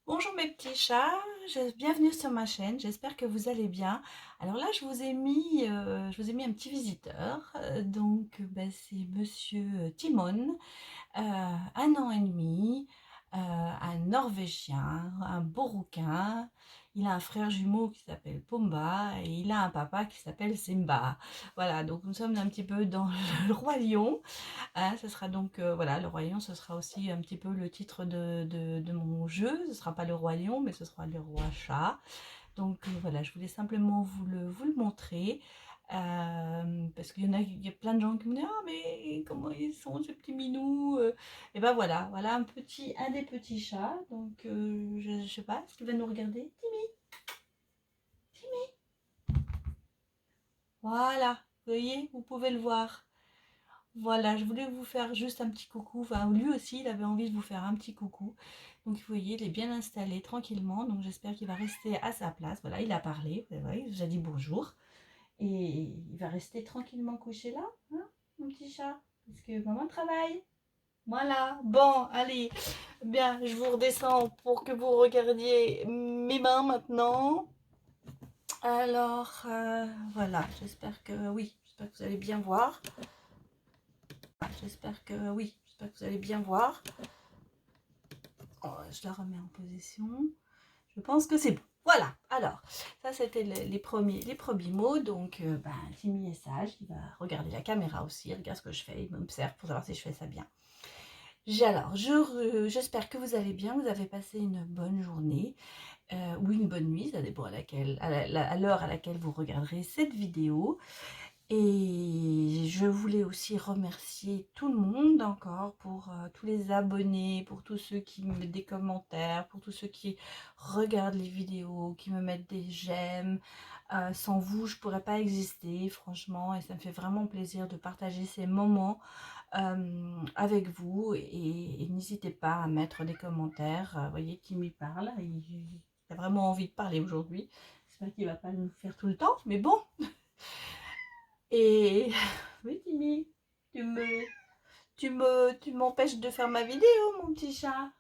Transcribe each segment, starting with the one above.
Bonjour mes petits chats, bienvenue sur ma chaîne, j'espère que vous allez bien. Alors là, je vous ai mis un petit visiteur, c'est Monsieur Timon, 1 an et demi, un Norvégien, un beau rouquin. Il a un frère jumeau qui s'appelle Pumba et il a un papa qui s'appelle Simba. Voilà, donc nous sommes un petit peu dans le roi lion. Ah, ce sera donc, voilà, le roi lion, ce sera aussi un petit peu le titre de mon jeu. Ce ne sera pas le roi lion, mais ce sera le roi chat. Donc voilà, je voulais simplement vous le montrer. Parce qu'il y a plein de gens qui me disent: «Ah mais comment ils sont ces petits minous?» Et ben voilà, voilà un des petits chats. Donc je ne sais pas, est-ce qu'il va nous regarder? Timmy, Timmy. Voilà, vous voyez, vous pouvez le voir. Voilà, je voulais vous faire juste un petit coucou. Enfin, lui aussi, il avait envie de vous faire un petit coucou. Donc, vous voyez, il est bien installé tranquillement. Donc, j'espère qu'il va rester à sa place. Voilà, il a parlé. Vous voyez, il vous a dit bonjour. Et il va rester tranquillement couché là, hein, mon petit chat. Parce que maman travaille. Voilà. Bon, allez. Bien, je vous redescends pour que vous regardiez mes mains maintenant. Alors, voilà. J'espère que oui. J'espère que vous allez bien voir. J'espère que oui. J'espère que vous allez bien voir. Oh, je la remets en position. Je pense que c'est bon. Voilà, alors, ça c'était les premiers mots. Donc, Timmy est sage, il va regarder la caméra aussi, il regarde ce que je fais, il m'observe pour savoir si je fais ça bien. J'espère que vous allez bien, vous avez passé une bonne journée ou une bonne nuit, ça dépend à l'heure à laquelle vous regarderez cette vidéo. Et je voulais aussi remercier tout le monde encore pour tous les abonnés, pour tous ceux qui me mettent des commentaires, pour tous ceux qui regardent les vidéos, qui me mettent des j'aime. Sans vous, je ne pourrais pas exister, franchement, et ça me fait vraiment plaisir de partager ces moments avec vous. Et n'hésitez pas à mettre des commentaires. Vous voyez qui m'y parle, il a vraiment envie de parler aujourd'hui. J'espère qu'il ne va pas nous faire tout le temps, mais bon. Et oui, Timmy, tu m'empêches de faire ma vidéo, mon petit chat.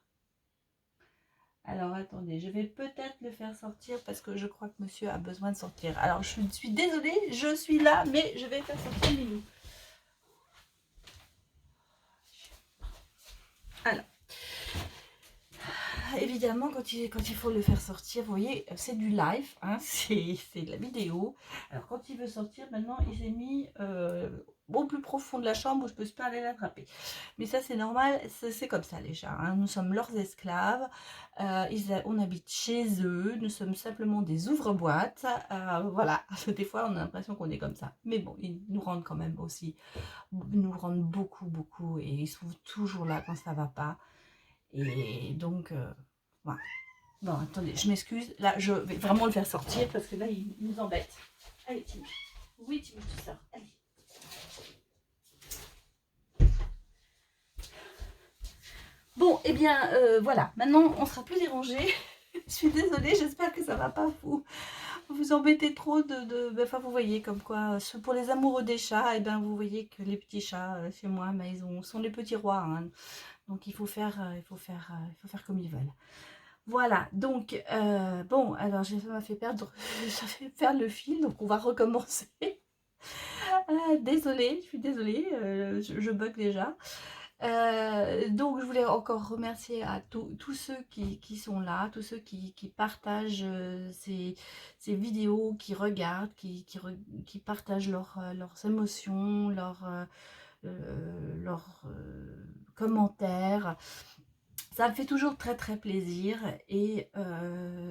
Alors attendez, je vais peut-être le faire sortir parce que je crois que monsieur a besoin de sortir. Alors je suis désolée, je suis là, mais je vais faire sortir Milou. Alors, évidemment, quand il faut le faire sortir, vous voyez, c'est du live, hein, c'est de la vidéo. Alors quand il veut sortir, maintenant, il s'est mis au plus profond de la chambre où je ne peux pas aller l'attraper. Mais ça, c'est normal, c'est comme ça les chats, hein. Nous sommes leurs esclaves, on habite chez eux, nous sommes simplement des ouvre-boîtes. Voilà, des fois, on a l'impression qu'on est comme ça. Mais bon, ils nous rendent quand même aussi, ils nous rendent beaucoup, beaucoup, et ils sont toujours là quand ça ne va pas. Et donc, voilà. Bon, attendez, je m'excuse. Là, je vais vraiment le faire sortir parce que là, il nous embête. Allez, Timmy. Oui, Timmy, tu sors. Allez. Bon, eh bien, voilà. Maintenant, on sera plus dérangé. Je suis désolée, j'espère que ça va pas vous embêter trop enfin, vous voyez, comme quoi, pour les amoureux des chats, et ben, vous voyez que les petits chats, chez moi, mais sont les petits rois, hein. Donc, il faut faire comme ils veulent. Voilà, donc, bon, alors ça m'a fait perdre, ça fait perdre le fil, donc on va recommencer. Désolée, je suis désolée, je bug déjà. Donc je voulais encore remercier à tous ceux qui sont là, tous ceux qui partagent ces vidéos, qui regardent, qui partagent leurs émotions, leurs commentaires. Ça me fait toujours très très plaisir, et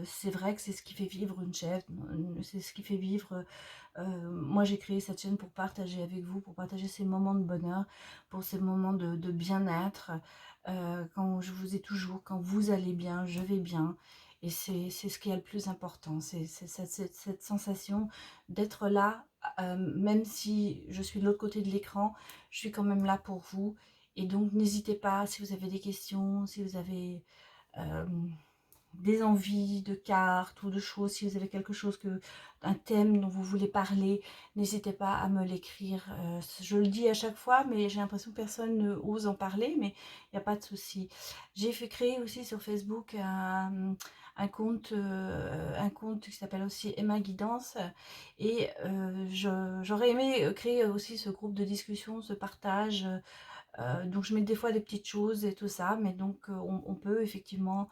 c'est vrai que c'est ce qui fait vivre une chaîne, c'est ce qui fait vivre. Moi j'ai créé cette chaîne pour partager avec vous, pour partager ces moments de bonheur, pour ces moments de bien-être. Quand je vous ai toujours, quand vous allez bien, je vais bien. Et c'est ce qui est le plus important, c'est cette sensation d'être là, même si je suis de l'autre côté de l'écran, je suis quand même là pour vous. Et donc n'hésitez pas, si vous avez des questions, si vous avez des envies de cartes ou de choses, si vous avez quelque chose, un thème dont vous voulez parler, n'hésitez pas à me l'écrire. Je le dis à chaque fois, mais j'ai l'impression que personne ne ose en parler, mais il n'y a pas de souci. J'ai fait créer aussi sur Facebook un compte qui s'appelle aussi Emma Guidance, et j'aurais aimé créer aussi ce groupe de discussion, ce partage. Donc je mets des fois des petites choses et tout ça, mais donc on peut effectivement,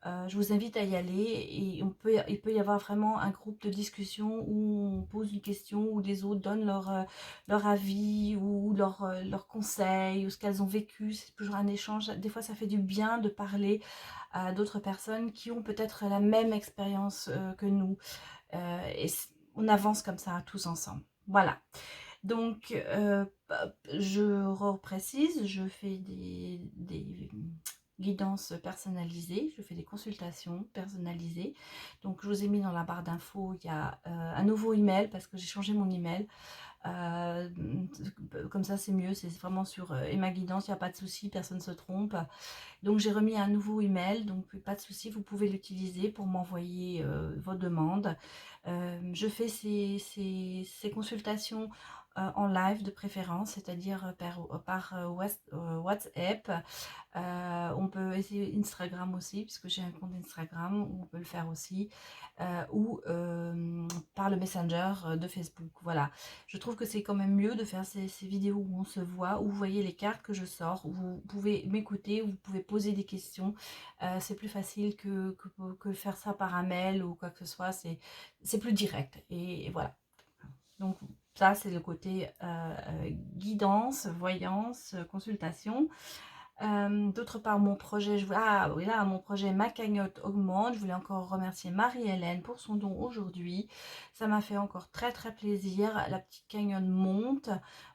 je vous invite à y aller, et il peut y avoir vraiment un groupe de discussion où on pose une question, où les autres donnent leur avis ou leurs conseils ou ce qu'elles ont vécu. C'est toujours un échange. Des fois ça fait du bien de parler à d'autres personnes qui ont peut-être la même expérience que nous, et on avance comme ça tous ensemble. Voilà. Donc, je reprécise, je fais des guidances personnalisées, je fais des consultations personnalisées. Donc, je vous ai mis dans la barre d'infos, il y a un nouveau email parce que j'ai changé mon email. Euh, Comme ça, c'est mieux, c'est vraiment sur Emma Guidance, il n'y a pas de souci, personne ne se trompe. Donc, j'ai remis un nouveau email, donc pas de souci, vous pouvez l'utiliser pour m'envoyer vos demandes. Je fais ces consultations en live de préférence, c'est-à-dire par WhatsApp. On peut essayer Instagram aussi, puisque j'ai un compte Instagram où on peut le faire aussi, ou par le Messenger de Facebook. Voilà, je trouve que c'est quand même mieux de faire ces vidéos où on se voit, où vous voyez les cartes que je sors, où vous pouvez m'écouter, où vous pouvez poser des questions. C'est plus facile que faire ça par un mail ou quoi que ce soit, c'est plus direct. Et voilà. Donc ça, c'est le côté guidance, voyance, consultation. D'autre part, mon projet, ah oui, là, mon projet Ma cagnotte augmente. Je voulais encore remercier Marie-Hélène pour son don aujourd'hui. Ça m'a fait encore très très plaisir. La petite cagnotte monte.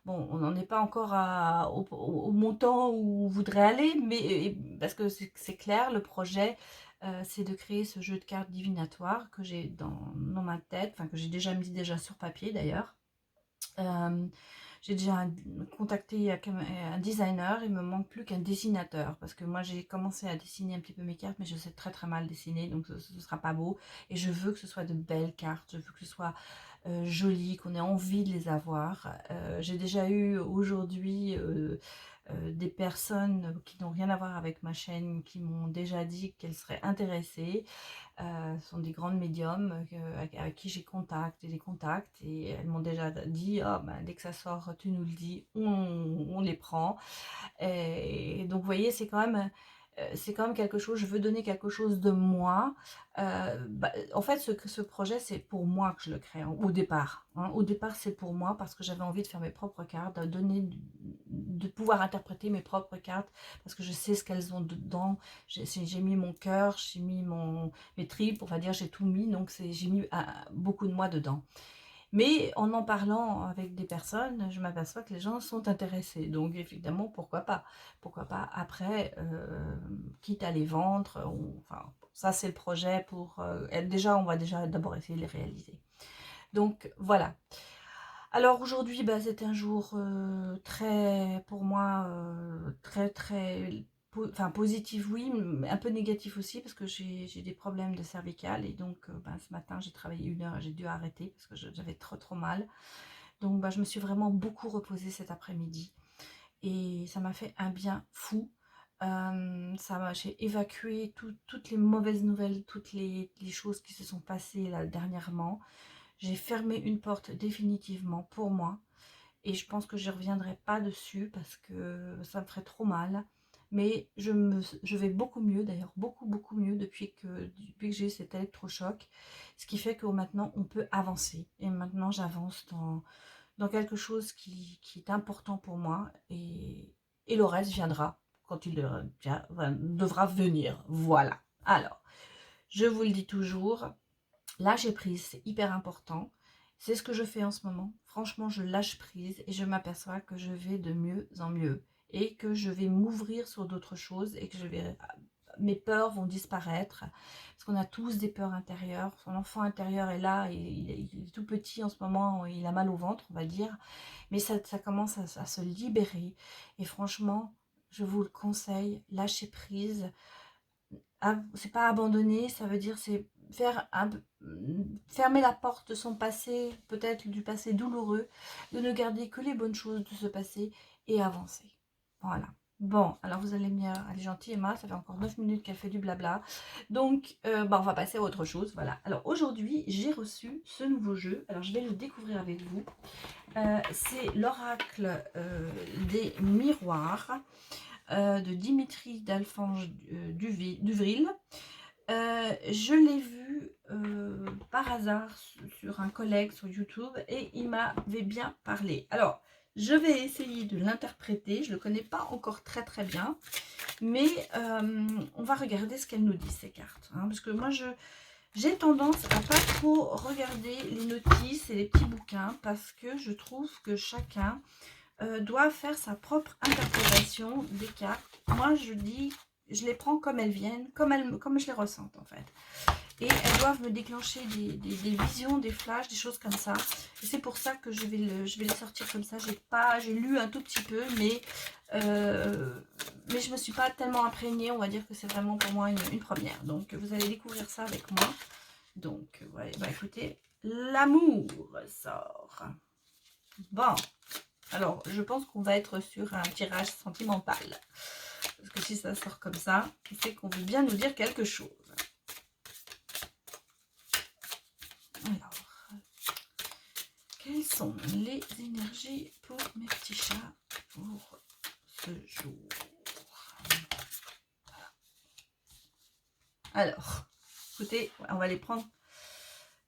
Bon, on n'en est pas encore au montant où on voudrait aller, mais parce que c'est clair, le projet, c'est de créer ce jeu de cartes divinatoire que j'ai dans ma tête, enfin que j'ai déjà mis sur papier d'ailleurs. J'ai déjà contacté un designer, il me manque plus qu'un dessinateur, parce que moi j'ai commencé à dessiner un petit peu mes cartes, mais je sais très très mal dessiner, donc ce ne sera pas beau, et je veux que ce soit de belles cartes, je veux que ce soit joli, qu'on ait envie de les avoir. J'ai déjà eu aujourd'hui des personnes qui n'ont rien à voir avec ma chaîne qui m'ont déjà dit qu'elles seraient intéressées. Ce sont des grandes médiums avec qui j'ai des contacts, et elles m'ont déjà dit: oh, ben, dès que ça sort, tu nous le dis, on les prend. Et donc vous voyez, c'est quand même quelque chose, je veux donner quelque chose de moi. En fait, ce projet, c'est pour moi que je le crée, au départ. Au départ, c'est pour moi, parce que j'avais envie de faire mes propres cartes, de pouvoir interpréter mes propres cartes, parce que je sais ce qu'elles ont dedans. J'ai mis mon cœur, j'ai mis mes tripes, on va dire, j'ai tout mis, donc j'ai mis beaucoup de moi dedans. Mais en parlant avec des personnes, je m'aperçois que les gens sont intéressés. Donc évidemment, pourquoi pas? Pourquoi pas après, quitte à les vendre, enfin, ça c'est le projet pour... déjà, on va déjà d'abord essayer de les réaliser. Donc voilà. Alors aujourd'hui, bah, c'est un jour très, pour moi, très très enfin positif, oui, mais un peu négatif aussi, parce que j'ai des problèmes de cervicales, et donc bah, ce matin j'ai travaillé 1 heure, j'ai dû arrêter parce que j'avais trop mal. Donc bah, je me suis vraiment beaucoup reposée cet après-midi, et ça m'a fait un bien fou. J'ai évacué toutes les mauvaises nouvelles, toutes les choses qui se sont passées là dernièrement. J'ai fermé une porte définitivement pour moi, et je pense que je ne reviendrai pas dessus parce que ça me ferait trop mal. Mais je vais beaucoup mieux, d'ailleurs beaucoup mieux depuis que j'ai eu cet électrochoc. Ce qui fait que maintenant on peut avancer. Et maintenant j'avance dans quelque chose qui est important pour moi. Et le reste viendra quand il devra venir. Voilà. Alors, je vous le dis toujours, lâcher prise, c'est hyper important. C'est ce que je fais en ce moment. Franchement, je lâche prise et je m'aperçois que je vais de mieux en mieux, et que je vais m'ouvrir sur d'autres choses, et que mes peurs vont disparaître, parce qu'on a tous des peurs intérieures. Son enfant intérieur est là, il est tout petit en ce moment, il a mal au ventre, on va dire, mais ça commence à se libérer. Et franchement, je vous le conseille, lâchez prise. c'est pas abandonner, ça veut dire c'est fermer la porte de son passé, peut-être du passé douloureux, de ne garder que les bonnes choses de ce passé et avancer. Voilà. Bon, alors vous allez me dire, elle est gentille Emma, ça fait encore 9 minutes qu'elle fait du blabla. Donc, on va passer à autre chose. Voilà. Alors aujourd'hui, j'ai reçu ce nouveau jeu. Alors je vais le découvrir avec vous. C'est l'oracle des miroirs de Dimitri d'Alphonse Duvril. Je l'ai vu par hasard sur un collègue sur YouTube et il m'avait bien parlé. Alors, je vais essayer de l'interpréter. Je ne le connais pas encore très très bien. Mais on va regarder ce qu'elles nous disent, ces cartes. Hein, parce que moi, j'ai tendance à pas trop regarder les notices et les petits bouquins parce que je trouve que chacun doit faire sa propre interprétation des cartes. Moi, je les prends comme elles viennent, comme je les ressente en fait. Et elles doivent me déclencher des visions, des flashs, des choses comme ça. Et c'est pour ça que je vais les sortir comme ça. J'ai lu un tout petit peu, mais je me suis pas tellement imprégnée. On va dire que c'est vraiment pour moi une première. Donc, vous allez découvrir ça avec moi. Donc, ouais, bah écoutez, l'amour sort. Bon. Alors, je pense qu'on va être sur un tirage sentimental. Parce que si ça sort comme ça, c'est qu'on veut bien nous dire quelque chose. Alors, quelles sont les énergies pour mes petits chats pour ce jour? Alors, écoutez, on va les prendre.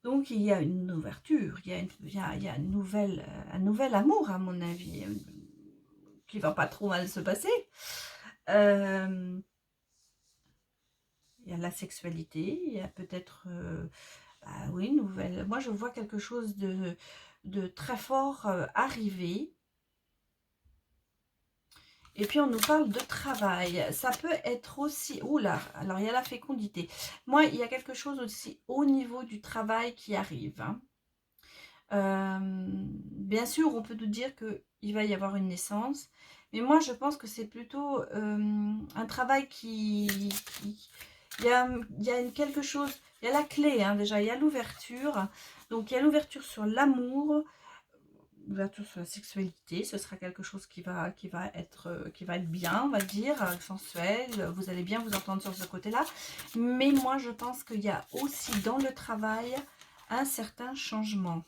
Donc, il y a une ouverture, il y a un nouvel amour, à mon avis, qui va pas trop mal se passer. Il y a la sexualité, il y a peut-être, oui, nouvelle. Moi, je vois quelque chose de très fort arriver. Et puis, on nous parle de travail. Ça peut être aussi... Oula, alors il y a la fécondité. Moi, il y a quelque chose aussi au niveau du travail qui arrive. Hein. Bien sûr, on peut nous dire qu'il va y avoir une naissance. Mais moi, je pense que c'est plutôt un travail qui il y a quelque chose, il y a la clé, hein, déjà, il y a l'ouverture. Donc, il y a l'ouverture sur l'amour, l'ouverture sur la sexualité. Ce sera quelque chose qui va être bien, on va dire, sensuel. Vous allez bien vous entendre sur ce côté-là. Mais moi, je pense qu'il y a aussi dans le travail un certain changement.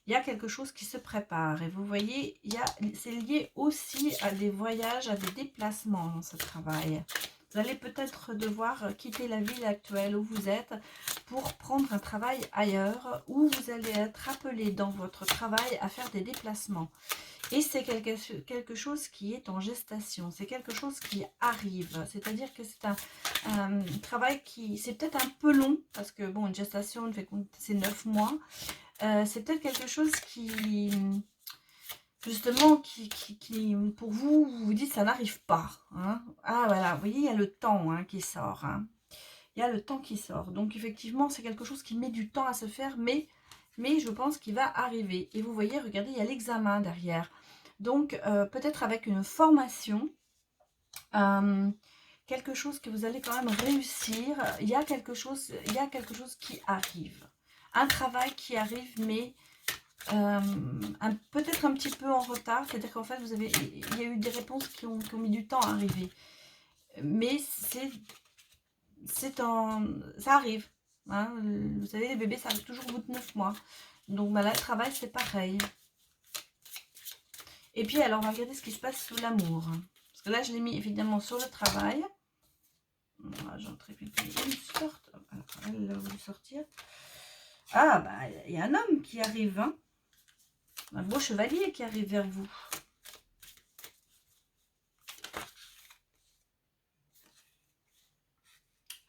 Il y a quelque chose qui se prépare. Et vous voyez, c'est lié aussi à des voyages, à des déplacements dans ce travail. Vous allez peut-être devoir quitter la ville actuelle où vous êtes pour prendre un travail ailleurs, où vous allez être appelé dans votre travail à faire des déplacements. Et c'est quelque chose qui est en gestation, c'est quelque chose qui arrive. C'est-à-dire que c'est un travail qui, c'est peut-être un peu long, parce que bon, une gestation, c'est 9 mois. C'est peut-être quelque chose qui, justement, qui pour vous, vous vous dites ça n'arrive pas. Hein. Ah voilà, vous voyez, il y a le temps hein, qui sort. Hein. Il y a le temps qui sort. Donc effectivement, c'est quelque chose qui met du temps à se faire, mais je pense qu'il va arriver. Et vous voyez, regardez, il y a l'examen derrière. Donc peut-être avec une formation, quelque chose que vous allez quand même réussir. Il y a quelque chose qui arrive. Un travail qui arrive, mais peut-être un petit peu en retard, c'est-à-dire qu'en fait il y a eu des réponses qui ont mis du temps à arriver, mais ça arrive, hein. Vous savez, les bébés ça arrive toujours au bout de 9 mois, donc bah, là le travail c'est pareil. Et puis alors on va regarder ce qui se passe sous l'amour, parce que là je l'ai mis évidemment sur le travail. J'en trépigne une sorte, alors elle a voulu sortir. Ah bah il y a un homme qui arrive, hein. Un beau chevalier qui arrive vers vous.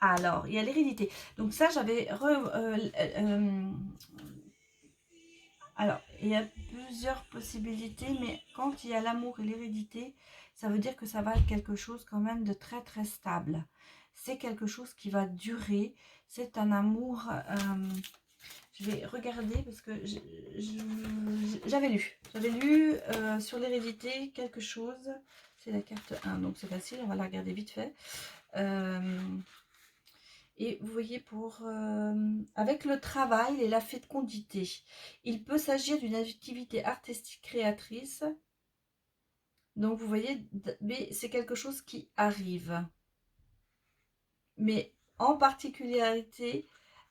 Alors, il y a l'hérédité. Donc ça, j'avais... alors, il y a plusieurs possibilités, mais quand il y a l'amour et l'hérédité, ça veut dire que ça va être quelque chose quand même de très très stable. C'est quelque chose qui va durer. C'est un amour... je vais regarder parce que j'avais lu sur l'hérédité quelque chose. C'est la carte 1, donc c'est facile, on va la regarder vite fait. Et vous voyez, avec le travail et la fécondité, il peut s'agir d'une activité artistique créatrice. Donc, vous voyez, mais c'est quelque chose qui arrive. Mais en particularité,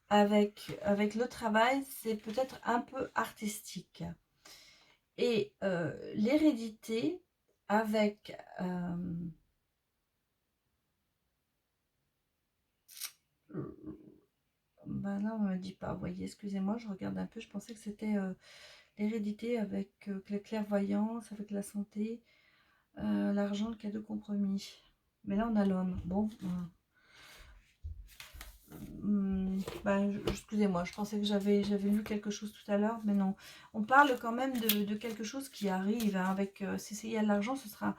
avec le travail, c'est peut-être un peu artistique. Et l'hérédité, avec... ben là, on ne me dit pas. Vous voyez, excusez-moi, je regarde un peu. Je pensais que c'était l'hérédité avec la clairvoyance, avec la santé, l'argent, le cadeau compromis. Mais là, on a l'homme. Bon, excusez-moi, je pensais que j'avais lu quelque chose tout à l'heure, mais non. On parle quand même de quelque chose qui arrive, hein, avec, s'il y a de l'argent, ce sera,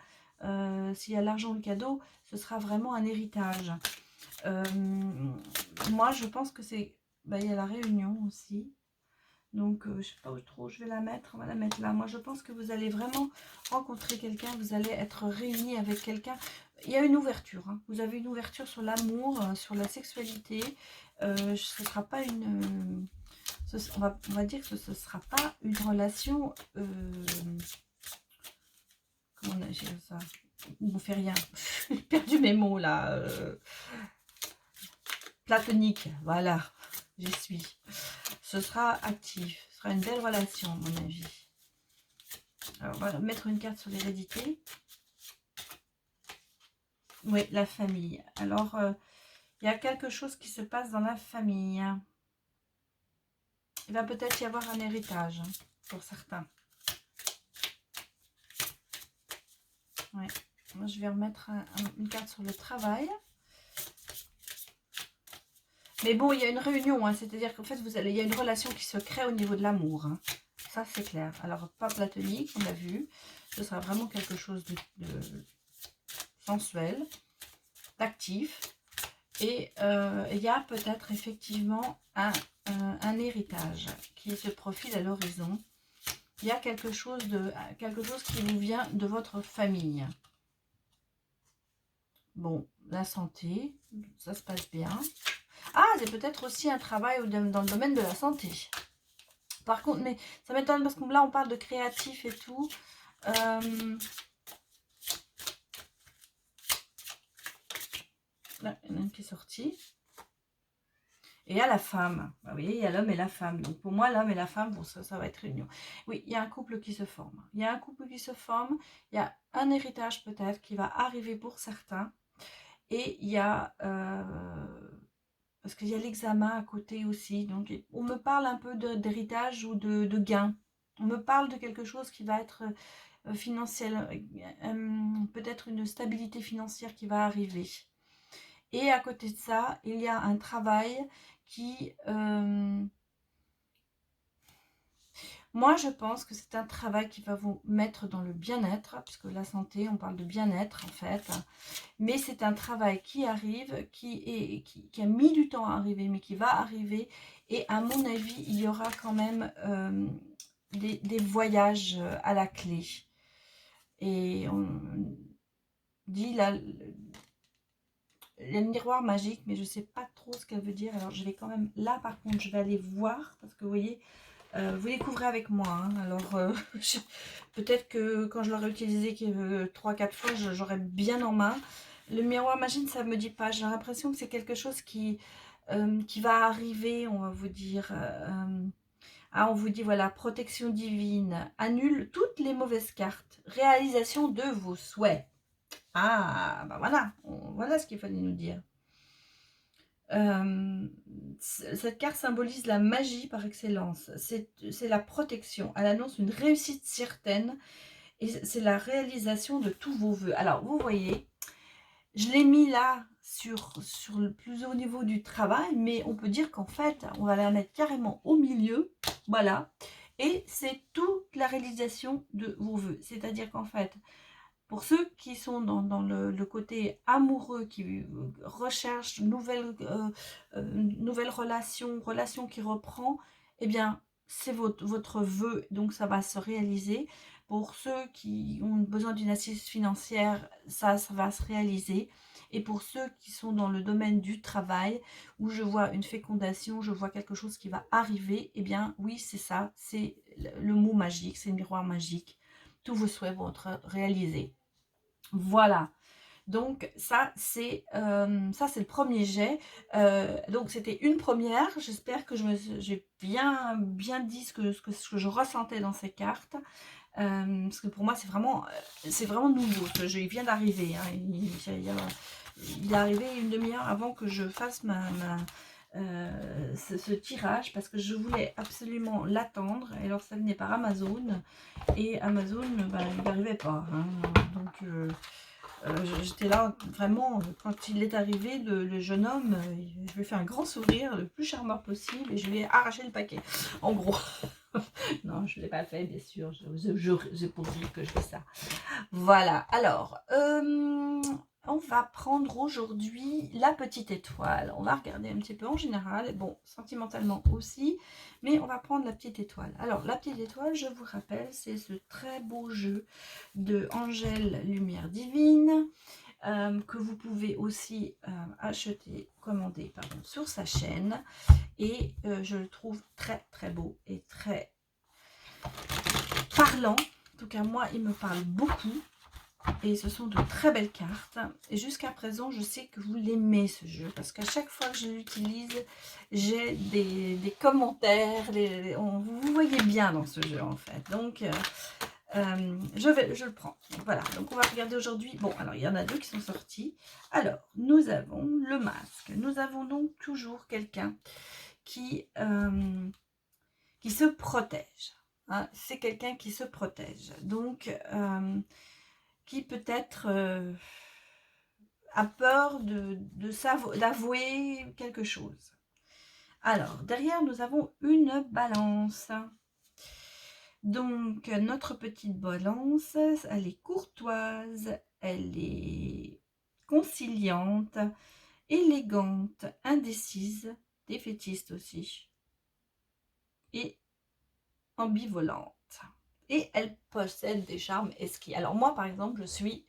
s'il y a l'argent, le cadeau, ce sera vraiment un héritage. Moi, je pense que c'est, il y a la réunion aussi. Donc, je ne sais pas où trop je vais la mettre. On va la mettre là. Moi, je pense que vous allez vraiment rencontrer quelqu'un. Vous allez être réunis avec quelqu'un. Il y a une ouverture. Hein. Vous avez une ouverture sur l'amour, sur la sexualité. Ce sera pas une... on va dire que ce ne sera pas une relation... comment on a géré ça? On ne fait rien. J'ai perdu mes mots là. Platonique. Voilà. J'y suis. Ce sera actif. Ce sera une belle relation, à mon avis. Alors, on va mettre une carte sur l'hérédité. Oui, la famille. Alors, il y a quelque chose qui se passe dans la famille. Il va peut-être y avoir un héritage, hein, pour certains. Ouais. Moi, je vais remettre une carte sur le travail. Mais bon, il y a une réunion, hein, c'est-à-dire qu'en fait, il y a une relation qui se crée au niveau de l'amour. Hein. Ça, c'est clair. Alors, pas platonique, on l'a vu. Ce sera vraiment quelque chose de sensuel, d'actif. Et il y a peut-être effectivement un héritage qui se profile à l'horizon. Il y a quelque chose qui vous vient de votre famille. Bon, la santé, ça se passe bien. Ah, c'est peut-être aussi un travail dans le domaine de la santé. Par contre, mais ça m'étonne parce que là, on parle de créatif et tout. Là, il y en a un qui est sorti. Et il y a la femme. Vous voyez, il y a l'homme et la femme. Donc pour moi, l'homme et la femme, bon, ça va être réunion. Oui, il y a un couple qui se forme. Il y a un couple qui se forme. Il y a un héritage peut-être qui va arriver pour certains. Et il y a... parce qu'il y a l'examen à côté aussi. Donc on me parle un peu d'héritage ou de gain. On me parle de quelque chose qui va être financier. Peut-être une stabilité financière qui va arriver. Et à côté de ça, il y a un travail qui... moi, je pense que c'est un travail qui va vous mettre dans le bien-être, puisque la santé, on parle de bien-être en fait. Mais c'est un travail qui arrive, qui a mis du temps à arriver, mais qui va arriver. Et à mon avis, il y aura quand même des voyages à la clé. Et on dit là... Il y a le miroir magique, mais je ne sais pas trop ce qu'elle veut dire. Alors, je vais quand même... Là, par contre, je vais aller voir. Parce que, vous voyez, vous découvrez avec moi. Hein. Alors, peut-être que quand je l'aurai utilisé 3-4 fois, j'aurai bien en main. Le miroir magique, ça ne me dit pas. J'ai l'impression que c'est quelque chose qui va arriver, on va vous dire... on vous dit, voilà, protection divine. Annule toutes les mauvaises cartes. Réalisation de vos souhaits. Ah, bah voilà, voilà ce qu'il fallait nous dire. Cette carte symbolise la magie par excellence. C'est la protection. Elle annonce une réussite certaine et c'est la réalisation de tous vos vœux. Alors, vous voyez, je l'ai mis là sur le plus haut niveau du travail, mais on peut dire qu'en fait, on va la mettre carrément au milieu. Voilà. Et c'est toute la réalisation de vos vœux. C'est-à-dire qu'en fait, pour ceux qui sont dans le côté amoureux, qui recherchent nouvelle relation qui reprend, eh bien, c'est votre vœu, donc ça va se réaliser. Pour ceux qui ont besoin d'une assise financière, ça va se réaliser. Et pour ceux qui sont dans le domaine du travail, où je vois une fécondation, je vois quelque chose qui va arriver, eh bien oui, c'est ça, c'est le mot magique, c'est le miroir magique. Tous vos souhaits vont être réalisés. Voilà. Donc ça c'est le premier jet. Donc c'était une première. J'espère que j'ai bien dit ce que je ressentais dans ces cartes. Parce que pour moi c'est vraiment nouveau. Ce jeu il vient d'arriver. Hein. Il est arrivé une demi-heure avant que je fasse ce tirage, parce que je voulais absolument l'attendre. Et alors ça venait par Amazon, et Amazon ben, il n'arrivait pas. Hein. Donc j'étais là vraiment, quand il est arrivé, le jeune homme, je lui ai fait un grand sourire, le plus charmeur possible, et je lui ai arraché le paquet, en gros. Non, je ne l'ai pas fait, bien sûr, c'est pour dire que je fais ça. Voilà, alors, on va prendre aujourd'hui la petite étoile. On va regarder un petit peu en général, bon, sentimentalement aussi, mais on va prendre la petite étoile. Alors, la petite étoile, je vous rappelle, c'est ce très beau jeu de Angèle Lumière Divine, que vous pouvez aussi acheter, commander, pardon, sur sa chaîne. Et je le trouve très très beau et très parlant. En tout cas, moi, il me parle beaucoup. Et ce sont de très belles cartes. Et jusqu'à présent, je sais que vous l'aimez, ce jeu. Parce qu'à chaque fois que je l'utilise, j'ai des commentaires. Vous voyez bien dans ce jeu, en fait. Donc, je le prends. Donc, voilà. Donc, on va regarder aujourd'hui. Bon, alors, il y en a deux qui sont sortis. Alors, nous avons le masque. Nous avons donc toujours quelqu'un qui se protège. Hein. C'est quelqu'un qui se protège. Donc, qui peut-être a peur d'avouer quelque chose. Alors, derrière, nous avons une balance. Donc, notre petite balance, elle est courtoise, elle est conciliante, élégante, indécise, défaitiste aussi, et ambivalente. Et elle possède des charmes esquis. Alors moi, par exemple, je suis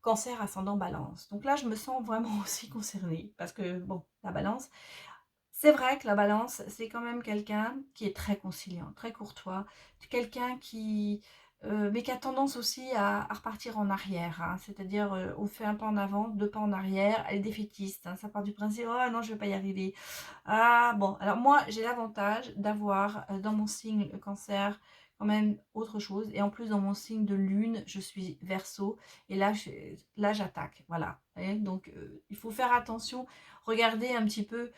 Cancer ascendant balance. Donc là, je me sens vraiment aussi concernée. Parce que, bon, la balance, c'est vrai que la balance, c'est quand même quelqu'un qui est très conciliant, très courtois. Quelqu'un qui... mais qui a tendance aussi à repartir en arrière. Hein. C'est-à-dire, on fait un pas en avant, deux pas en arrière. Elle est défaitiste. Hein. Ça part du principe, oh non, je ne vais pas y arriver. Ah bon, alors moi, j'ai l'avantage d'avoir dans mon signe le cancer quand même autre chose. Et en plus, dans mon signe de lune, je suis Verseau. Et là, j'attaque. Voilà. Donc, il faut faire attention. Regardez un petit peu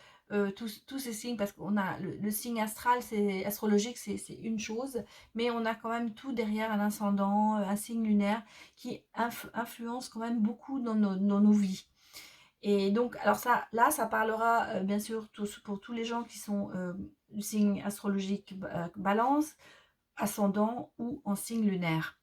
tous ces signes, parce qu'on a le signe astral, c'est astrologique, c'est une chose. Mais on a quand même tout derrière, un ascendant, un signe lunaire qui influence quand même beaucoup dans nos vies. Et donc, alors ça, là, ça parlera bien sûr pour tous les gens qui sont du signe astrologique balance, ascendant ou en signe lunaire.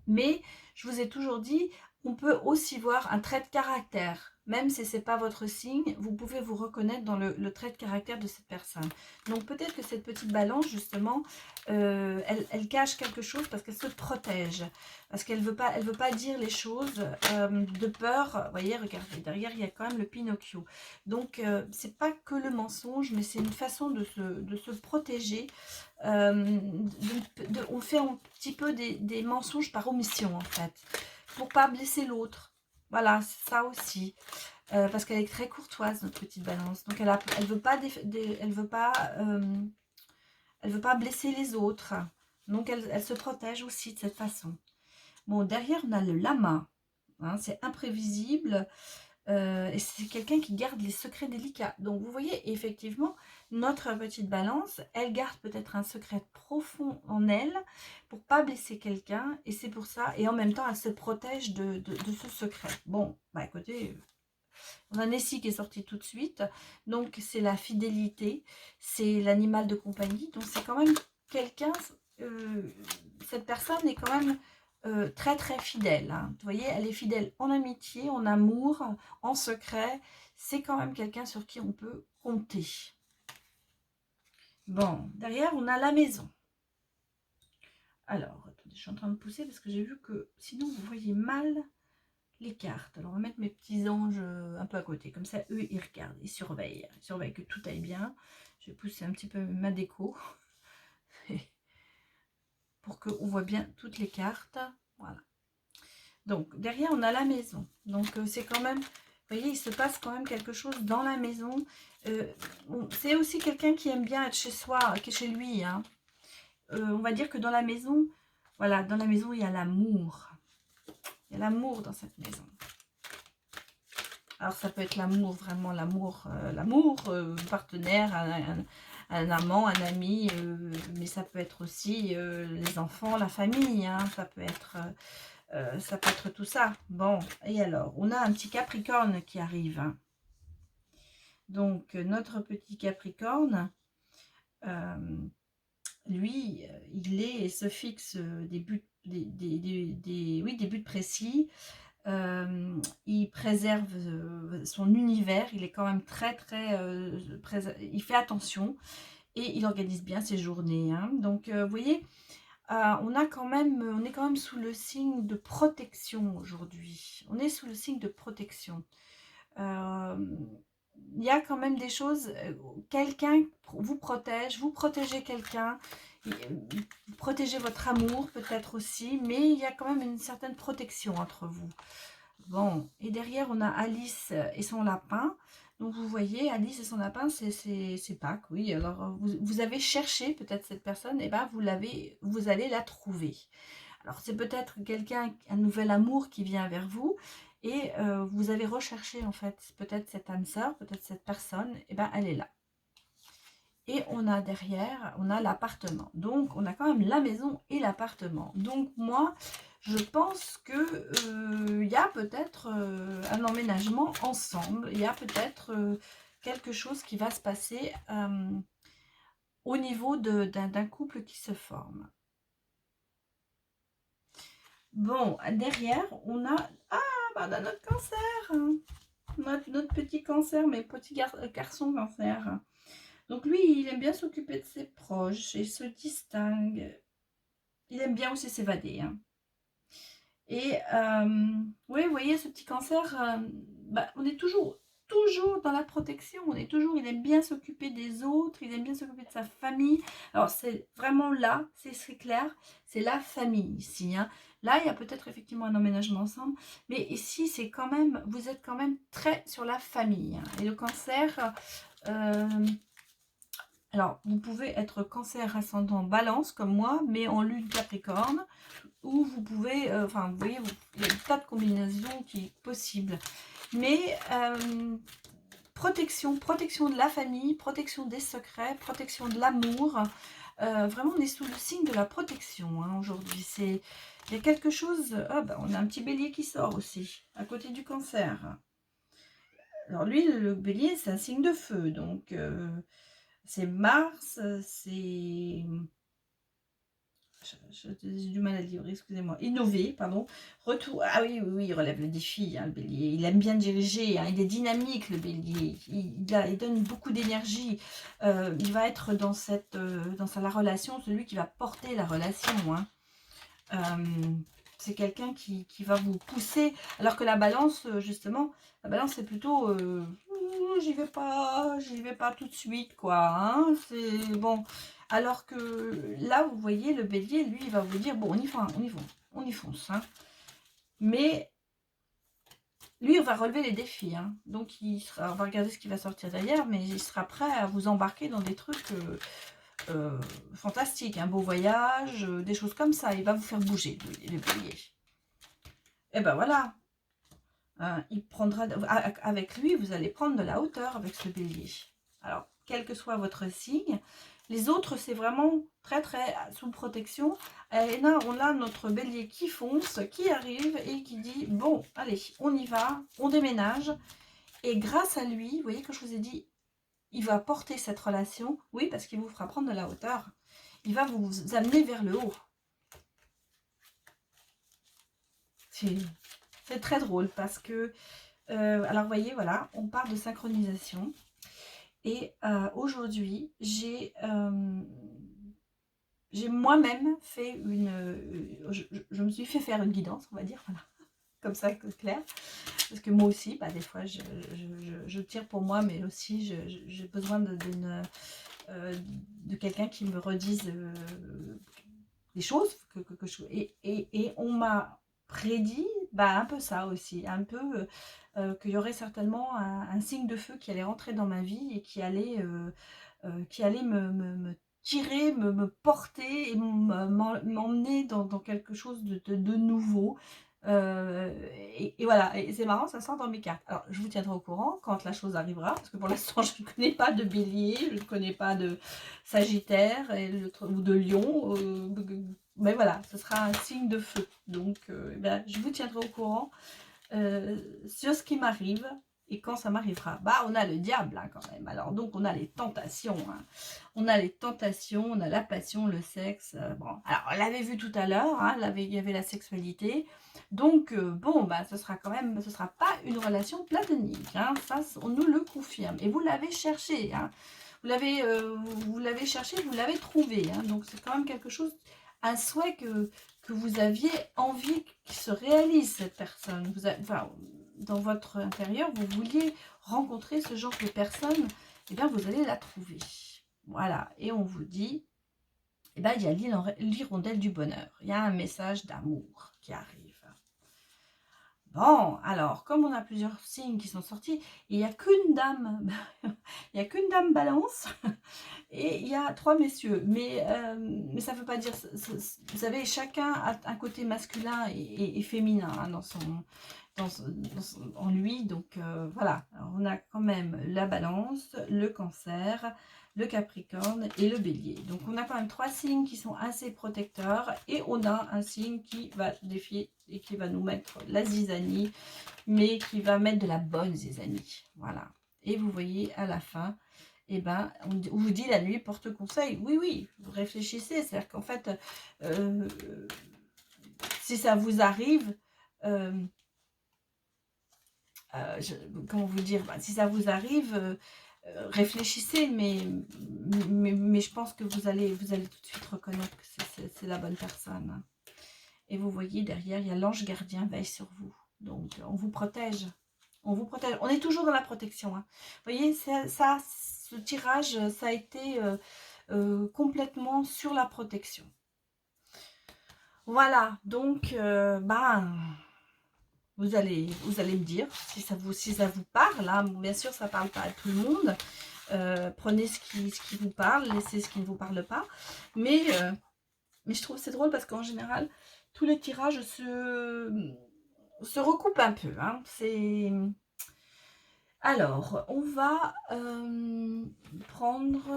Mais je vous ai toujours dit, on peut aussi voir un trait de caractère. Même si ce n'est pas votre signe, vous pouvez vous reconnaître dans le trait de caractère de cette personne. Donc peut-être que cette petite balance, justement, elle cache quelque chose parce qu'elle se protège. Parce qu'elle veut pas dire les choses de peur. Vous voyez, regardez, derrière, il y a quand même le Pinocchio. Donc, c'est pas que le mensonge, mais c'est une façon de se protéger. On fait un petit peu des mensonges par omission, en fait, pour pas blesser l'autre. Voilà, c'est ça aussi. Parce qu'elle est très courtoise, notre petite balance. Donc, elle veut pas, elle veut pas blesser les autres. Donc, elle se protège aussi de cette façon. Bon, derrière, on a le lama. Hein, c'est imprévisible. Et c'est quelqu'un qui garde les secrets délicats. Donc, vous voyez, effectivement, notre petite balance, elle garde peut-être un secret profond en elle pour pas blesser quelqu'un. Et c'est pour ça. Et en même temps, elle se protège de ce secret. Bon, bah écoutez, on a Nessie qui est sortie tout de suite. Donc, c'est la fidélité. C'est l'animal de compagnie. Donc, c'est quand même quelqu'un... cette personne est quand même... très très fidèle. Hein. Vous voyez, elle est fidèle en amitié, en amour, en secret. C'est quand même quelqu'un sur qui on peut compter. Bon, derrière, on a la maison. Alors, attendez, je suis en train de pousser parce que j'ai vu que sinon vous voyez mal les cartes. Alors, on va mettre mes petits anges un peu à côté. Comme ça, eux, ils regardent, ils surveillent. Ils surveillent que tout aille bien. Je vais pousser un petit peu ma déco pour qu'on voit bien toutes les cartes. Voilà. Donc, derrière, on a la maison. Donc, c'est quand même... Vous voyez, il se passe quand même quelque chose dans la maison. C'est aussi quelqu'un qui aime bien être chez soi, qui est chez lui. Hein. On va dire que dans la maison, voilà, dans la maison, il y a l'amour. Il y a l'amour dans cette maison. Alors, ça peut être l'amour, vraiment l'amour, partenaire, un amant, un ami, mais ça peut être aussi les enfants, la famille, hein, ça peut être tout ça. Bon, et alors, on a un petit Capricorne qui arrive. Hein. Donc, notre petit Capricorne, lui, il se fixe des buts, des buts précis. Il préserve son univers, il est quand même très il fait attention et il organise bien ses journées. Hein. Donc, vous voyez, on est quand même sous le signe de protection aujourd'hui. On est sous le signe de protection. Il y a quand même des choses, quelqu'un vous protège, vous protégez quelqu'un, protégez votre amour peut-être aussi, mais il y a quand même une certaine protection entre vous. Bon, et derrière on a Alice et son lapin. Donc vous voyez, Alice et son lapin, c'est Pâques, oui. Alors vous avez cherché peut-être cette personne, et ben vous allez la trouver. Alors c'est peut-être quelqu'un, un nouvel amour qui vient vers vous, et vous avez recherché en fait peut-être cette âme sœur, peut-être cette personne, et ben elle est là. Et on a derrière, on a l'appartement. Donc, on a quand même la maison et l'appartement. Donc, moi, je pense que y a peut-être un emménagement ensemble. Il y a peut-être quelque chose qui va se passer au niveau d'un couple qui se forme. Bon, derrière, on a... Ah, bah, on a notre cancer. Hein. Notre petit cancer, mes petits garçons cancer. Donc lui, il aime bien s'occuper de ses proches, il se distingue. Il aime bien aussi s'évader. Hein. Et oui, vous voyez, ce petit cancer, on est toujours dans la protection. Il aime bien s'occuper des autres, il aime bien s'occuper de sa famille. Alors c'est vraiment là, c'est clair, c'est la famille ici. Hein. Là, il y a peut-être effectivement un emménagement ensemble, mais ici, c'est quand même, vous êtes quand même très sur la famille. Hein. Et le cancer... alors, vous pouvez être cancer ascendant balance comme moi, mais en lune capricorne, ou vous pouvez, vous voyez, il y a des tas de combinaisons qui est possible. Mais protection de la famille, protection des secrets, protection de l'amour. Vraiment, on est sous le signe de la protection hein, aujourd'hui. Il y a quelque chose... on a un petit bélier qui sort aussi, à côté du cancer. Alors lui, le bélier, c'est un signe de feu, donc... c'est Mars, c'est... J'ai du mal à dire, excusez-moi. Innover, pardon. Retour. Ah oui, il relève le défi, hein, le bélier. Il aime bien diriger, hein, il est dynamique, le bélier. Il donne beaucoup d'énergie. Il va être dans la relation, celui qui va porter la relation. Hein. C'est quelqu'un qui va vous pousser. Alors que la balance, justement, la balance, c'est plutôt... j'y vais pas tout de suite, quoi. Hein, c'est bon. Alors que là, vous voyez, le bélier, lui, il va vous dire, bon, on y fonce. Hein. Mais lui, on va relever les défis. Hein. Donc, on va regarder ce qui va sortir derrière, mais il sera prêt à vous embarquer dans des trucs fantastiques. Un beau voyage, des choses comme ça. Il va vous faire bouger, le bélier. Et ben voilà. Il prendra, avec lui, vous allez prendre de la hauteur avec ce bélier. Alors, quel que soit votre signe, les autres, c'est vraiment très sous protection. Et là, on a notre bélier qui fonce, qui arrive et qui dit, bon, allez, on y va, on déménage. Et grâce à lui, vous voyez que je vous ai dit, il va porter cette relation, oui, parce qu'il vous fera prendre de la hauteur. Il va vous amener vers le haut. C'est très drôle parce que, alors vous voyez, voilà, on parle de synchronisation. Et aujourd'hui, j'ai moi-même fait je me suis fait faire une guidance, on va dire, voilà. comme ça, clair. Parce que moi aussi, bah, des fois, je tire pour moi, mais aussi, j'ai besoin de quelqu'un qui me redise des choses et on m'a prédit bah, un peu ça aussi, un peu qu'il y aurait certainement un signe de feu qui allait rentrer dans ma vie et qui allait me tirer, me porter et m'emmener dans quelque chose de nouveau. Et voilà, et c'est marrant, ça sort dans mes cartes. Alors, je vous tiendrai au courant quand la chose arrivera, parce que pour l'instant, je ne connais pas de bélier, je ne connais pas de sagittaire ou de lion, mais voilà, ce sera un signe de feu. Donc, eh ben, je vous tiendrai au courant sur ce qui m'arrive et quand ça m'arrivera. Bah, on a le diable hein, quand même. Alors, donc, on a les tentations. Hein. On a les tentations, on a la passion, le sexe. Bon, alors, on l'avait vu tout à l'heure, hein, il y avait la sexualité. Donc, bon, bah, ce sera quand même, ce sera pas une relation platonique. Hein, ça, on nous le confirme. Et vous l'avez cherché. Hein. Vous l'avez cherché, vous l'avez trouvé. Hein, donc, c'est quand même quelque chose, un souhait que vous aviez envie qu'il se réalise, cette personne. Enfin, dans votre intérieur, vous vouliez rencontrer ce genre de personne, et bien vous allez la trouver. Voilà, et on vous dit, eh bien, il y a l'hirondelle du bonheur. Il y a un message d'amour qui arrive. Bon, alors, comme on a plusieurs signes qui sont sortis, il n'y a qu'une dame, il n'y a qu'une dame balance, et il y a 3 messieurs. Mais ça ne veut pas dire, vous savez, chacun a un côté masculin et féminin hein, en lui. Donc voilà, alors, on a quand même la balance, le cancer, le capricorne et le bélier. Donc on a quand même 3 signes qui sont assez protecteurs et on a un signe qui va défier et qui va nous mettre la zizanie, mais qui va mettre de la bonne zizanie. Voilà. Et vous voyez à la fin, eh ben, on vous dit la nuit porte conseil. Oui, oui, vous réfléchissez. C'est-à-dire qu'en fait, si ça vous arrive, comment vous dire, bah, si ça vous arrive, réfléchissez, mais je pense que vous allez tout de suite reconnaître que c'est la bonne personne. Hein. Et vous voyez, derrière, il y a l'ange gardien veille sur vous. Donc, on vous protège. On vous protège. On est toujours dans la protection. Hein. Vous voyez, ce tirage, ça a été complètement sur la protection. Voilà, donc, vous allez me dire si ça vous parle. Hein. Bien sûr, ça ne parle pas à tout le monde. Prenez ce qui vous parle, laissez ce qui ne vous parle pas. Mais je trouve c'est drôle parce qu'en général, tous les tirages se recoupent un peu. Hein. Alors, on va prendre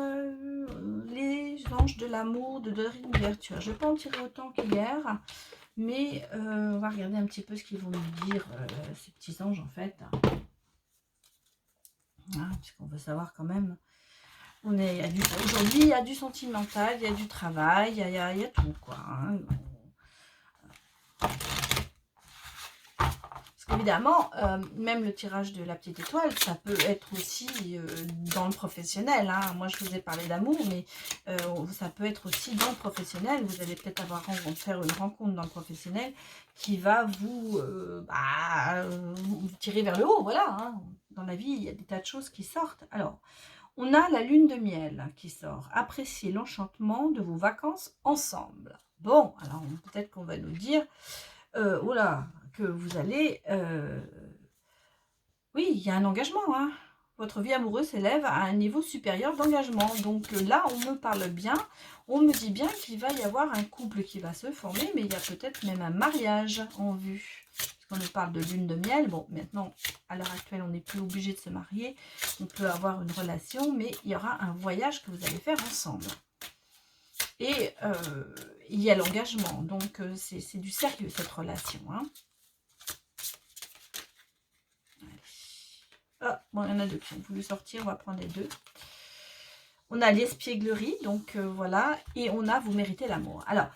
les anges de l'amour de Dorine Virtue. Je ne vais pas en tirer autant qu'hier, mais on va regarder un petit peu ce qu'ils vont nous dire, ces petits anges, en fait. Hein, puisqu'on veut savoir quand même. Aujourd'hui, il y a du sentimental, il y a du travail, il y a tout, quoi. Hein. Évidemment, même le tirage de la petite étoile, ça peut être aussi dans le professionnel. Hein. Moi, je vous ai parlé d'amour, mais ça peut être aussi dans le professionnel. Vous allez peut-être faire une rencontre dans le professionnel qui va vous tirer vers le haut. Voilà, hein. Dans la vie, il y a des tas de choses qui sortent. Alors, on a la lune de miel qui sort. Appréciez l'enchantement de vos vacances ensemble. Bon, alors peut-être qu'on va nous dire... oh là, que vous allez... oui, il y a un engagement. Hein. Votre vie amoureuse s'élève à un niveau supérieur d'engagement. Donc là, on me parle bien. On me dit bien qu'il va y avoir un couple qui va se former, mais il y a peut-être même un mariage en vue. Parce qu'on nous parle de lune de miel. Bon, maintenant, à l'heure actuelle, on n'est plus obligé de se marier. On peut avoir une relation, mais il y aura un voyage que vous allez faire ensemble. Et il y a l'engagement. Donc, c'est du sérieux, cette relation. Hein. Ah, bon, il y en a 2 qui ont voulu sortir, on va prendre les 2. On a l'espièglerie, donc voilà, et on a vous méritez l'amour. Alors,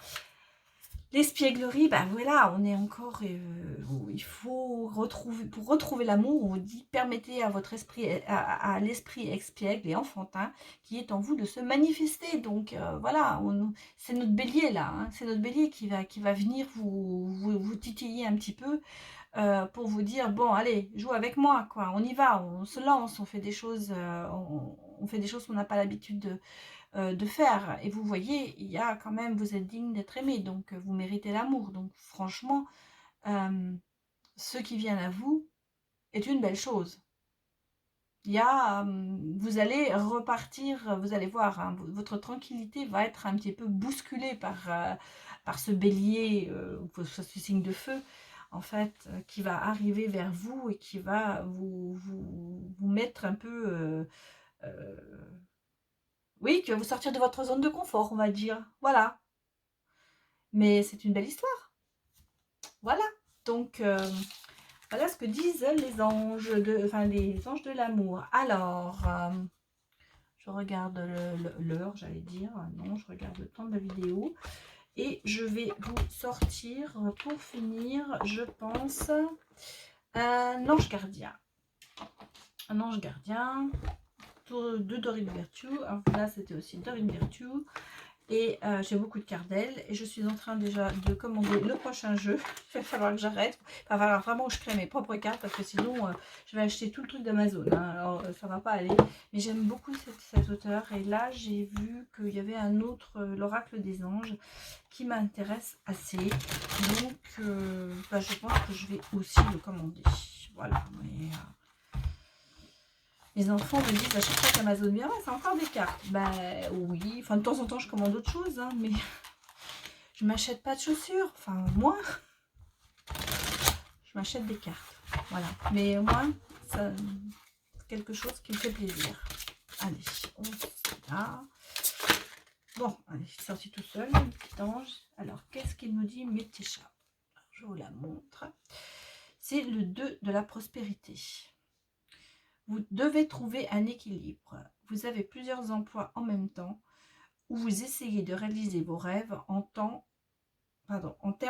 l'espièglerie, ben voilà, on est encore, il faut retrouver, pour retrouver l'amour, on vous dit, permettez à votre esprit, à l'esprit expiègle et enfantin qui est en vous de se manifester. Donc voilà, c'est notre bélier là, hein, c'est notre bélier qui va venir vous titiller un petit peu. pour vous dire, bon, allez, joue avec moi, quoi, on y va, on se lance, on fait des choses, on fait des choses qu'on n'a pas l'habitude de faire. Et vous voyez, il y a quand même, vous êtes digne d'être aimé, donc vous méritez l'amour. Donc franchement, ce qui vient à vous est une belle chose. Il y a, vous allez repartir, vous allez voir, hein, votre tranquillité va être un petit peu bousculée par ce bélier, ce signe de feu, en fait, qui va arriver vers vous et qui va vous mettre un peu, oui, qui va vous sortir de votre zone de confort, on va dire. Voilà. Mais c'est une belle histoire. Voilà. Donc, voilà ce que disent les anges, enfin les anges de l'amour. Alors, je regarde l'heure, j'allais dire. Non, je regarde le temps de la vidéo. Et je vais vous sortir, pour finir, je pense, un ange gardien. Un ange gardien de Dorine Virtue. Alors là, c'était aussi Dorine Virtue. Et j'ai beaucoup de cartes d'elle. Et je suis en train déjà de commander le prochain jeu. Il va falloir que j'arrête. Il va falloir vraiment que je crée mes propres cartes. Parce que sinon, je vais acheter tout le truc d'Amazon. Hein. Alors, ça va pas aller. Mais j'aime beaucoup cette auteure. Et là, j'ai vu qu'il y avait un autre, l'Oracle des Anges, qui m'intéresse assez. Donc, je pense que je vais aussi le commander. Voilà. Mais, les enfants me disent à chaque fois qu'Amazon vient, ouais, c'est encore des cartes. Bah oui, enfin de temps en temps je commande d'autres choses, hein, mais je m'achète pas de chaussures. Enfin moi, je m'achète des cartes. Voilà. Mais au moins, c'est quelque chose qui me fait plaisir. Allez, on fait là. Bon, allez, c'est sorti tout seul, le petit ange. Alors, qu'est-ce qu'il nous dit, mes petits chats? Je vous la montre. C'est le 2 de la prospérité. Vous devez trouver un équilibre. Vous avez plusieurs emplois en même temps où vous essayez de réaliser vos rêves en termes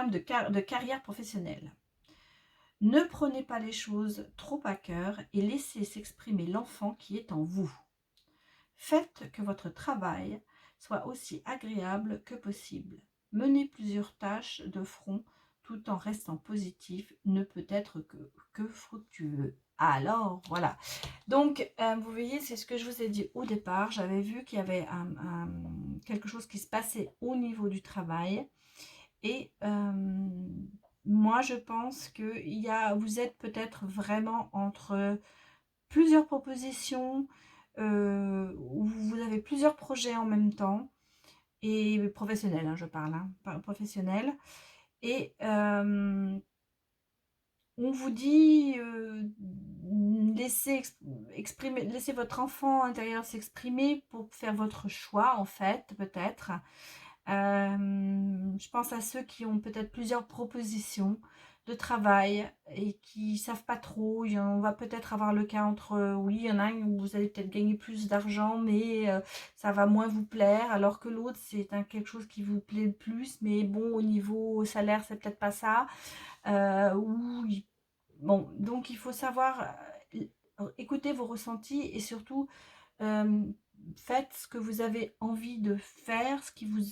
de carrière professionnelle. Ne prenez pas les choses trop à cœur et laissez s'exprimer l'enfant qui est en vous. Faites que votre travail soit aussi agréable que possible. Mener plusieurs tâches de front tout en restant positif ne peut être que fructueux. Alors, voilà. Donc, vous voyez, c'est ce que je vous ai dit au départ. J'avais vu qu'il y avait quelque chose qui se passait au niveau du travail. Et moi, je pense que vous êtes peut-être vraiment entre plusieurs propositions, où vous avez plusieurs projets en même temps. Et professionnels, hein, je parle, hein, professionnels. Et on vous dit, laissez votre enfant intérieur s'exprimer pour faire votre choix, en fait, peut-être. Je pense à ceux qui ont peut-être plusieurs propositions de travail et qui savent pas trop. On va peut-être avoir le cas entre, oui, il y en a un où vous allez peut-être gagner plus d'argent, mais ça va moins vous plaire, alors que l'autre, c'est quelque chose qui vous plaît plus, mais bon, au niveau salaire, c'est peut-être pas ça. Bon, donc il faut savoir écouter vos ressentis et surtout faites ce que vous avez envie de faire, ce qui vous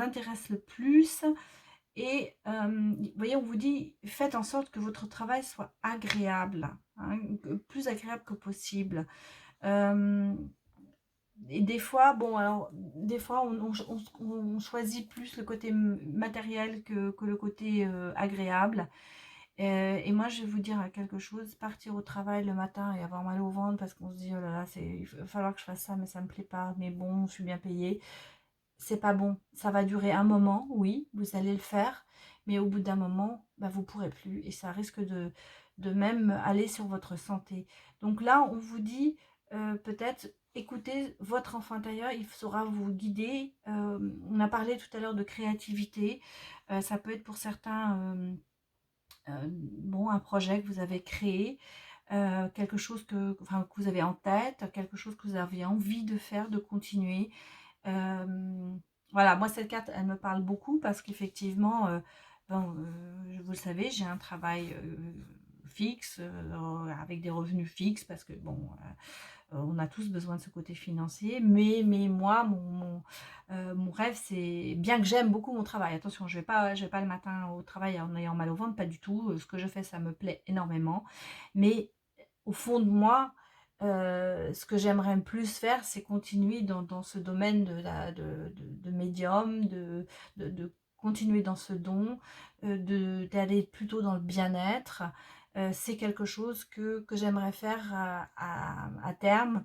intéresse le plus. Et vous voyez, on vous dit, faites en sorte que votre travail soit agréable, hein, plus agréable que possible. Et des fois, bon, alors, des fois, on choisit plus le côté matériel que le côté agréable. Et moi, je vais vous dire quelque chose, partir au travail le matin et avoir mal au ventre parce qu'on se dit, oh là là, il va falloir que je fasse ça, mais ça me plaît pas, mais bon, je suis bien payée. C'est pas bon. Ça va durer un moment, oui, vous allez le faire, mais au bout d'un moment, bah, vous pourrez plus et ça risque de même aller sur votre santé. Donc là, on vous dit peut-être écoutez votre enfant intérieur, il saura vous guider. On a parlé tout à l'heure de créativité. Ça peut être pour certains bon, un projet que vous avez créé, quelque chose que vous avez en tête, quelque chose que vous avez envie de faire, de continuer. Voilà, moi cette carte, elle me parle beaucoup parce qu'effectivement, vous le savez, j'ai un travail fixe, avec des revenus fixes, parce que bon, on a tous besoin de ce côté financier, mais moi, mon rêve, c'est, bien que j'aime beaucoup mon travail, attention, je vais pas le matin au travail en ayant mal au ventre, pas du tout, ce que je fais, ça me plaît énormément, mais au fond de moi, ce que j'aimerais plus faire, c'est continuer dans ce domaine de médium, de continuer dans ce don, d'aller plutôt dans le bien-être. C'est quelque chose que j'aimerais faire à terme,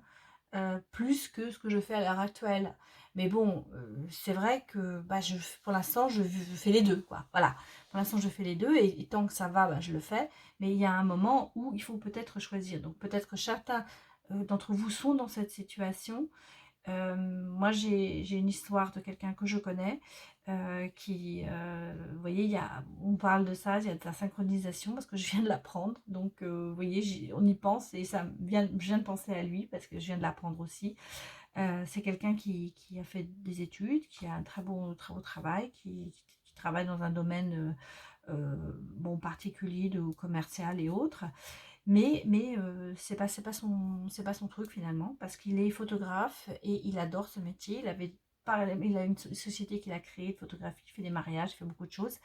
plus que ce que je fais à l'heure actuelle. Mais bon, c'est vrai que bah, pour l'instant, je fais les deux, quoi. Voilà, pour l'instant, je fais les deux, et tant que ça va, bah, je le fais. Mais il y a un moment où il faut peut-être choisir. Donc peut-être que certains d'entre vous sont dans cette situation. Moi, j'ai une histoire de quelqu'un que je connais qui, vous voyez, on parle de ça, il y a de la synchronisation parce que je viens de l'apprendre. Donc, vous voyez, on y pense et je viens de penser à lui parce que je viens de l'apprendre aussi. C'est quelqu'un qui a fait des études, qui a un très beau travail, qui travaille dans un domaine bon, particulier, de commercial et autres. Mais c'est pas son truc finalement, parce qu'il est photographe et il adore ce métier. Il a une société qu'il a créée de photographie, il fait des mariages, il fait beaucoup de choses.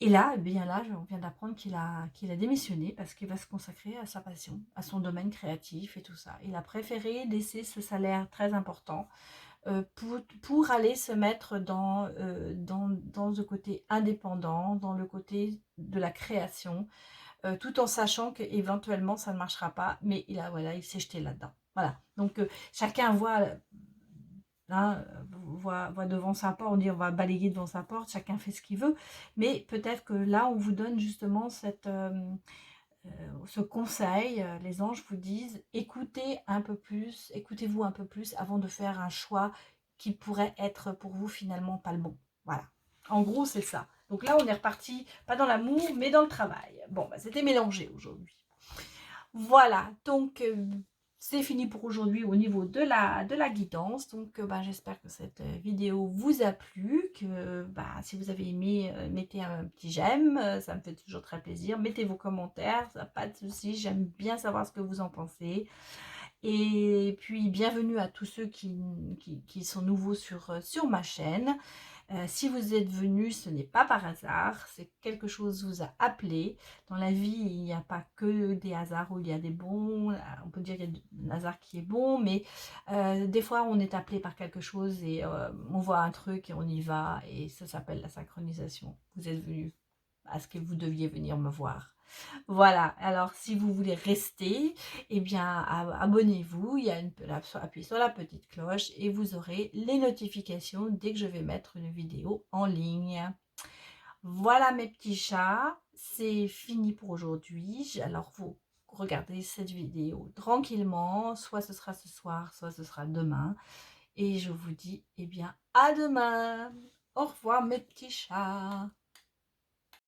Et là, eh bien là, on vient d'apprendre qu'il a démissionné parce qu'il va se consacrer à sa passion, à son domaine créatif et tout ça. Il a préféré laisser ce salaire très important pour aller se mettre dans le côté indépendant, dans le côté de la création, tout en sachant qu'éventuellement ça ne marchera pas, mais il s'est jeté là-dedans. Voilà, donc chacun hein, voit devant sa porte, on dit on va balayer devant sa porte, chacun fait ce qu'il veut, mais peut-être que là on vous donne justement ce conseil, les anges vous disent écoutez-vous un peu plus avant de faire un choix qui pourrait être pour vous finalement pas le bon. Voilà, en gros c'est ça. Donc là on est reparti, pas dans l'amour mais dans le travail. Bon, bah, c'était mélangé aujourd'hui. Voilà, donc c'est fini pour aujourd'hui au niveau de la guidance. Donc bah, j'espère que cette vidéo vous a plu, que bah, si vous avez aimé, mettez un petit j'aime, ça me fait toujours très plaisir. Mettez vos commentaires, ça pas de souci, j'aime bien savoir ce que vous en pensez. Et puis bienvenue à tous ceux qui sont nouveaux sur ma chaîne. Si vous êtes venu, ce n'est pas par hasard, c'est quelque chose vous a appelé. Dans la vie, il n'y a pas que des hasards où il y a des bons, on peut dire qu'il y a un hasard qui est bon, mais des fois on est appelé par quelque chose et on voit un truc et on y va, et ça s'appelle la synchronisation. Vous êtes venu à ce que vous deviez venir me voir. Voilà, alors si vous voulez rester, eh bien abonnez-vous, appuyez sur la petite cloche et vous aurez les notifications dès que je vais mettre une vidéo en ligne. Voilà mes petits chats, c'est fini pour aujourd'hui. Alors vous regardez cette vidéo tranquillement, soit ce sera ce soir, soit ce sera demain. Et je vous dis, eh bien, à demain. Au revoir mes petits chats.